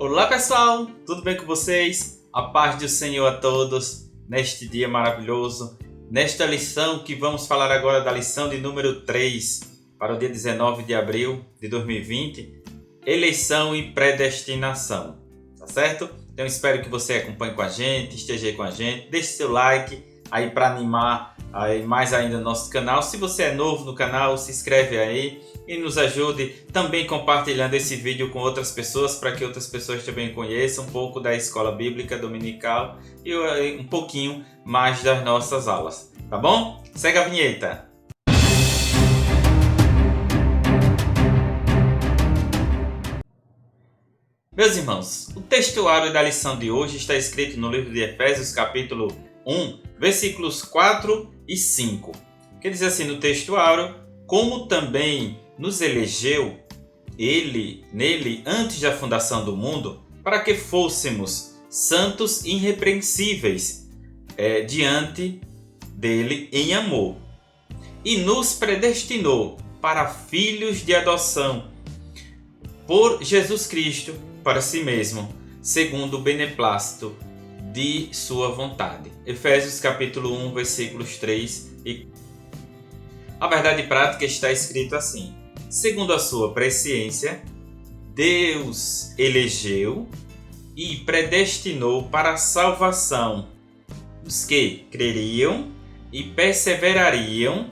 Olá pessoal, tudo bem com vocês? A paz do Senhor a todos neste dia maravilhoso, nesta lição que vamos falar agora da lição de número 3 para o dia 19 de abril de 2020, eleição e predestinação, tá certo? Então espero que você acompanhe com a gente, esteja aí com a gente, deixe seu like aí para animar aí mais ainda o nosso canal. Se você é novo no canal, se inscreve aí e nos ajude também compartilhando esse vídeo com outras pessoas para que outras pessoas também conheçam um pouco da Escola Bíblica Dominical e um pouquinho mais das nossas aulas, tá bom? Segue a vinheta! Meus irmãos, o textuário da lição de hoje está escrito no livro de Efésios, capítulo 1, versículos 4 e 5. Que diz assim no textuário: como também nos elegeu nele antes da fundação do mundo, para que fôssemos santos e irrepreensíveis diante dele em amor, e nos predestinou para filhos de adoção por Jesus Cristo para si mesmo, segundo o beneplácito de sua vontade. Efésios capítulo 1, versículos 3 e 4. A verdade prática está escrito assim: segundo a sua presciência, Deus elegeu e predestinou para a salvação os que creriam e perseverariam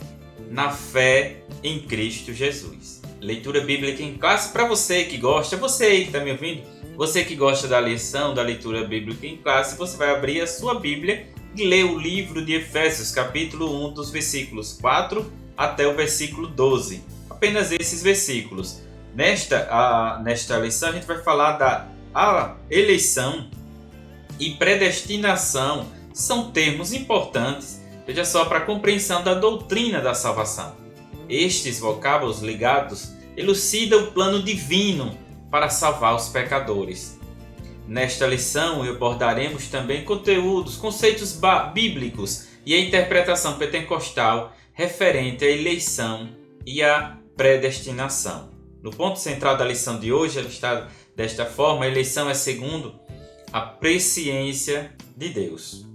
na fé em Cristo Jesus. Leitura bíblica em classe para você que gosta, você aí que está me ouvindo, você que gosta da lição, da leitura bíblica em classe, você vai abrir a sua Bíblia e ler o livro de Efésios, capítulo 1, dos versículos 4 até o versículo 12. Apenas esses versículos. Nesta lição a gente vai falar da eleição e predestinação. São termos importantes, veja só, para a compreensão da doutrina da salvação. Estes vocábulos ligados elucidam o plano divino para salvar os pecadores. Nesta lição abordaremos também conceitos bíblicos e a interpretação pentecostal referente à eleição e à predestinação. No ponto central da lição de hoje, ela está desta forma: a eleição é segundo a presciência de Deus.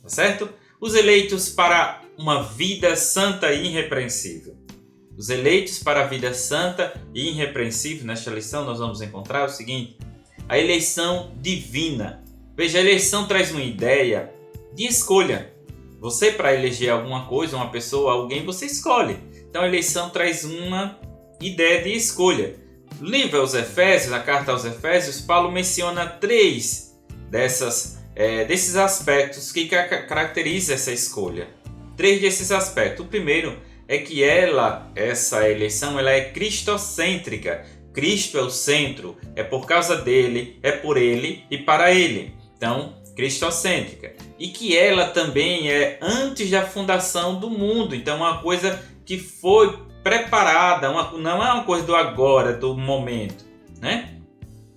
Tá certo? Os eleitos para uma vida santa e irrepreensível. Os eleitos para a vida santa e irrepreensível, nesta lição nós vamos encontrar o seguinte: a eleição divina. Veja, a eleição traz uma ideia de escolha. Você, para eleger alguma coisa, uma pessoa, alguém, você escolhe. Então a eleição traz uma ideia de escolha. No livro aos Efésios, a carta aos Efésios, Paulo menciona 3 desses aspectos que caracterizam essa escolha. 3 desses aspectos. O primeiro é que essa eleição é cristocêntrica. Cristo é o centro, é por causa dele, é por ele e para ele. Então, cristocêntrica. E que ela também é antes da fundação do mundo. Então, uma coisa que foi preparada, não é uma coisa do agora, do momento, né?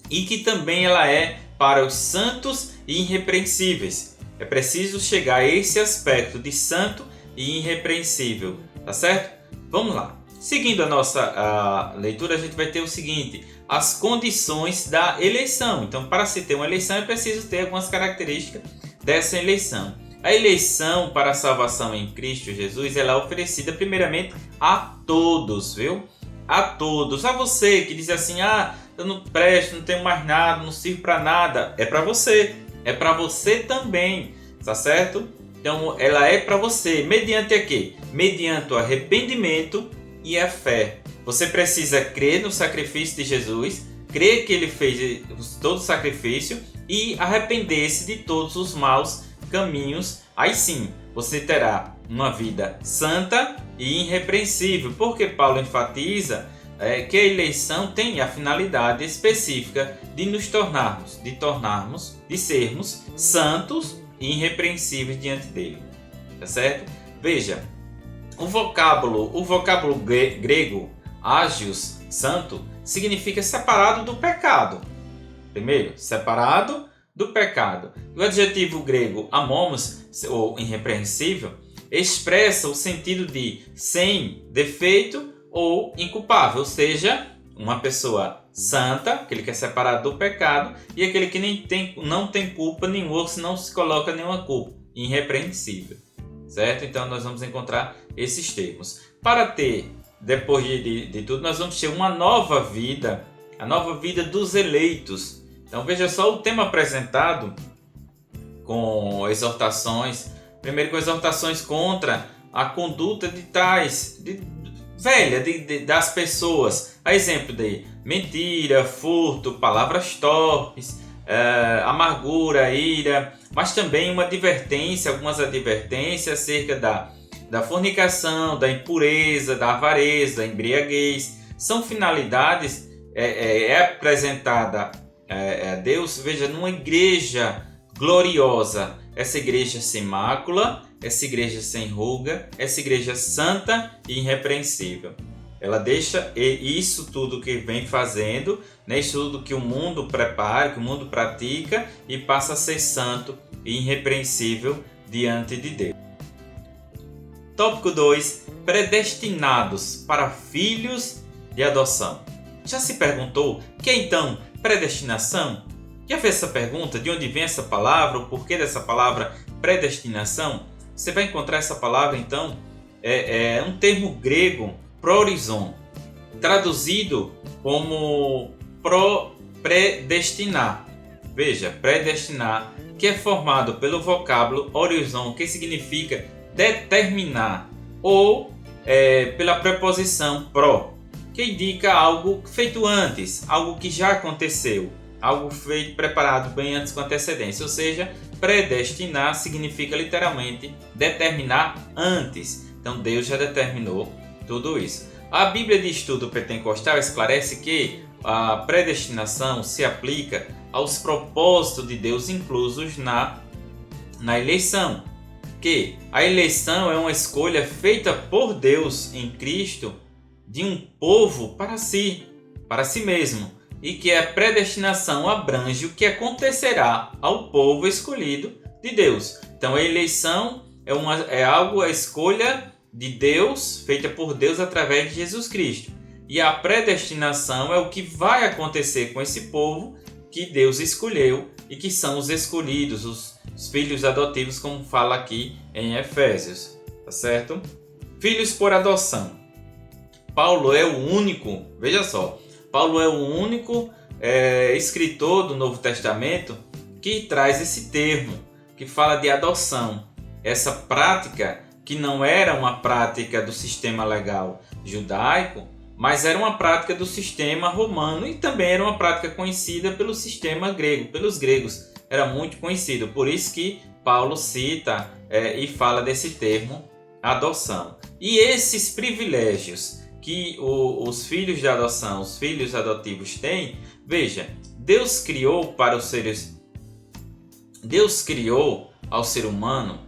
E que também ela é para os santos e irrepreensíveis. É preciso chegar a esse aspecto de santo e irrepreensível, tá certo? Vamos lá. Seguindo a nossa leitura, a gente vai ter o seguinte: as condições da eleição. Então, para se ter uma eleição, é preciso ter algumas características dessa eleição. A eleição para a salvação em Cristo Jesus, ela é oferecida primeiramente a todos, viu? A todos. A você que diz assim: eu não presto, não tenho mais nada, não sirvo para nada. É para você. É para você também, tá certo? Então, ela é para você. Mediante a quê? Mediante o arrependimento e a fé. Você precisa crer no sacrifício de Jesus, crer que ele fez todo o sacrifício e arrepender-se de todos os maus caminhos. Aí sim, você terá uma vida santa e irrepreensível, porque Paulo enfatiza que a eleição tem a finalidade específica de nos de sermos santos e irrepreensíveis diante dele. Tá certo? Veja, o vocábulo grego ágios, santo, significa separado do pecado. Primeiro, separado do pecado. O adjetivo grego amomos, ou irrepreensível, expressa o sentido de sem defeito ou inculpável, ou seja, uma pessoa santa, aquele que é separado do pecado, e aquele que não tem culpa nenhuma, ou se não se coloca nenhuma culpa, irrepreensível. Certo? Então nós vamos encontrar esses termos. Para ter, depois de tudo, nós vamos ter uma nova vida, a nova vida dos eleitos. Então veja só o tema apresentado com exortações. Primeiro com exortações contra a conduta de tais, das pessoas. A exemplo de mentira, furto, palavras torpes, amargura, ira, mas também algumas advertências acerca da fornicação, da impureza, da avareza, da embriaguez. São finalidades, apresentada a Deus, veja, numa igreja gloriosa, essa igreja sem mácula, essa igreja sem ruga, essa igreja santa e irrepreensível. Ela deixa isso tudo que vem fazendo, né, isso tudo que o mundo prepara, que o mundo pratica, e passa a ser santo e irrepreensível diante de Deus. Tópico 2. Predestinados para filhos de adoção. Já se perguntou o que é então predestinação? Já fez essa pergunta? De onde vem essa palavra? O porquê dessa palavra predestinação? Você vai encontrar essa palavra então, é um termo grego, prorizon, traduzido como predestinar. Veja, predestinar, que é formado pelo vocábulo horizon, que significa determinar, ou pela preposição pro, que indica algo feito antes, algo que já aconteceu, algo feito, preparado bem antes com antecedência. Ou seja, predestinar significa literalmente determinar antes. Então Deus já determinou tudo isso. A Bíblia de Estudo Pentecostal esclarece que a predestinação se aplica aos propósitos de Deus inclusos na eleição. Que a eleição é uma escolha feita por Deus em Cristo de um povo para si mesmo, e que a predestinação abrange o que acontecerá ao povo escolhido de Deus. Então a eleição a escolha de Deus, feita por Deus através de Jesus Cristo. E a predestinação é o que vai acontecer com esse povo que Deus escolheu e que são os escolhidos, os filhos adotivos, como fala aqui em Efésios. Tá certo? Filhos por adoção. Paulo é o único, veja só, Paulo é o único escritor do Novo Testamento que traz esse termo, que fala de adoção. Essa prática que não era uma prática do sistema legal judaico, mas era uma prática do sistema romano, e também era uma prática conhecida pelo sistema grego, pelos gregos. Era muito conhecido, por isso que Paulo cita e fala desse termo adoção. E esses privilégios que os filhos de adoção, os filhos adotivos têm, veja, Deus criou ao ser humano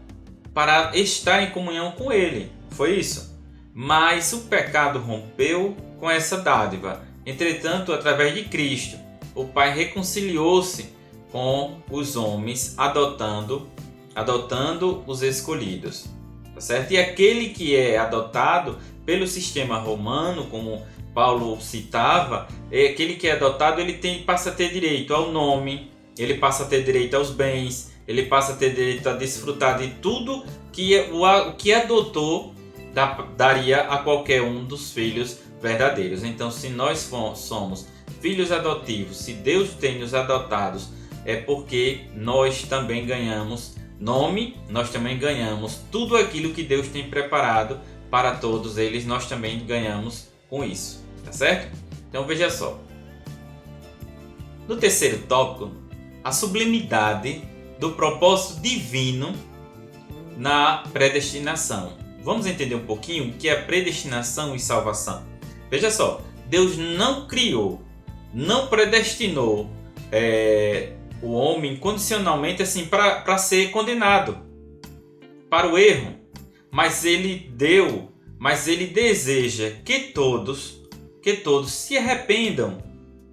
para estar em comunhão com ele, foi isso. Mas o pecado rompeu com essa dádiva. Entretanto, através de Cristo, o Pai reconciliou-se com os homens, adotando os escolhidos. Tá certo? E aquele que é adotado pelo sistema romano, como Paulo citava, aquele que é adotado, ele passa a ter direito ao nome, ele passa a ter direito aos bens, ele passa a ter direito a desfrutar de tudo que o que adotou daria a qualquer um dos filhos verdadeiros. Então, se nós somos filhos adotivos, se Deus tem nos adotados, é porque nós também ganhamos nome, nós também ganhamos tudo aquilo que Deus tem preparado para todos eles, nós também ganhamos com isso, tá certo? Então veja só. No terceiro tópico, a sublimidade do propósito divino na predestinação. Vamos entender um pouquinho o que é predestinação e salvação. Veja só, Deus não criou, não predestinou o homem condicionalmente assim para ser condenado para o erro, mas ele deseja que todos se arrependam,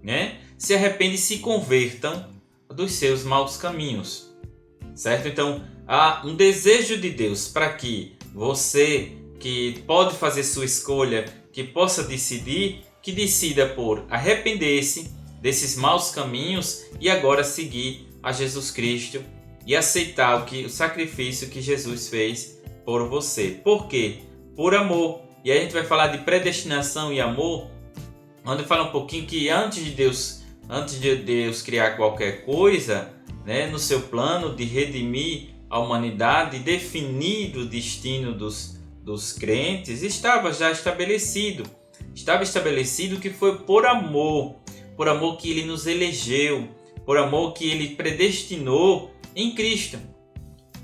né? Se arrependem e se convertam dos seus maus caminhos, certo? Então há um desejo de Deus para que você, que pode fazer sua escolha, que possa decidir, que decida por arrepender-se desses maus caminhos e agora seguir a Jesus Cristo e aceitar o sacrifício que Jesus fez por você. Por quê? Por amor. E aí a gente vai falar de predestinação e amor, onde fala um pouquinho que antes de Deus criar qualquer coisa, né, no seu plano de redimir a humanidade, definir o destino dos crentes, estava já estabelecido. Estava estabelecido que foi por amor que Ele nos elegeu, por amor que Ele predestinou em Cristo.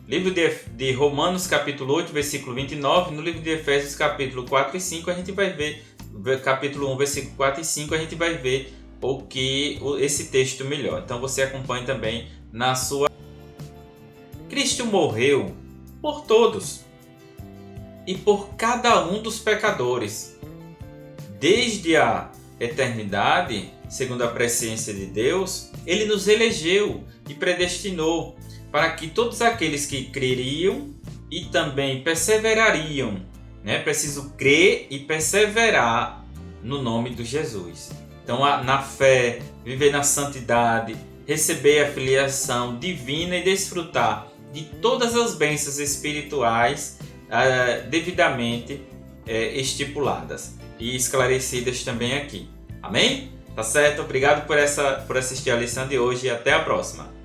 Livro de Romanos, capítulo 8, versículo 29, no livro de Efésios, capítulo 4 e 5, a gente vai ver, capítulo 1, versículo 4 e 5, a gente vai ver esse texto melhor. Então você acompanha também na sua... Cristo morreu por todos e por cada um dos pecadores. Desde a eternidade, segundo a presciência de Deus, Ele nos elegeu e predestinou para que todos aqueles que creriam e também perseverariam, né? Preciso crer e perseverar no nome de Jesus. Então, na fé, viver na santidade, receber a filiação divina e desfrutar de todas as bênçãos espirituais devidamente estipuladas e esclarecidas também aqui. Amém? Tá certo? Obrigado por assistir a lição de hoje e até a próxima.